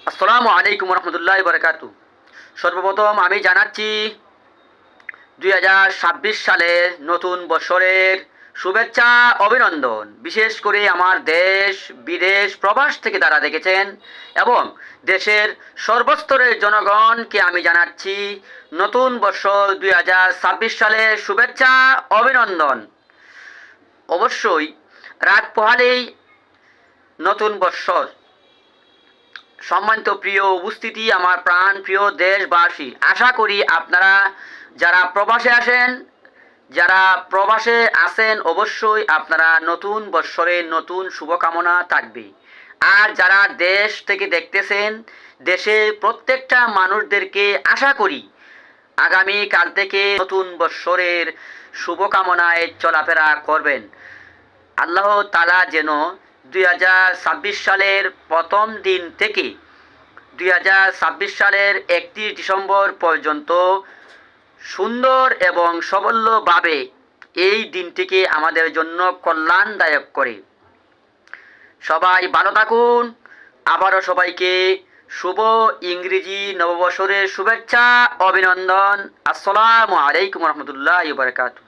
আসসালামু আলাইকুম রহমতুল্লাহ বরকাতু। সর্বপ্রথম আমি জানাচ্ছি 2026 সালের নতুন বছরের শুভেচ্ছা, অভিনন্দন। বিশেষ করে আমার দেশ বিদেশ প্রবাস থেকে যারা দেখেছেন এবং দেশের সর্বস্তরের জনগণকে আমি জানাচ্ছি নতুন বছর 2026 সালের শুভেচ্ছা, অভিনন্দন। অবশ্যই রাত পোহালেই নতুন বৎসর। সম্মানিত প্রিয় উপস্থিতি, আমার প্রাণ প্রিয় দেশবাসী, আশা করি আপনারা যারা প্রবাসে আছেন অবশ্যই আপনারা নতুন বৎসরের নতুন শুভকামনা থাকবে। আর যারা দেশ থেকে দেখতেছেন, দেশের প্রত্যেকটা মানুষদেরকে আশা করি আগামী কাল থেকে নতুন বৎসরের শুভকামনায় চলাফেরা করবেন। আল্লাহ তাআলা যেন 2026 সালের প্রথম দিন থেকে 2026 সালের 31 ডিসেম্বর পর্যন্ত সুন্দর এবং সাফল্যভাবে এই দিনটিকে আমাদের জন্য কল্যাণদায়ক করে। সবাই ভালো থাকুন। আবারও সবাইকে শুভ ইংরেজি নববর্ষের শুভেচ্ছা, অভিনন্দন। আসসালামু আলাইকুম রহমতুল্লাহ বারকাতুহু।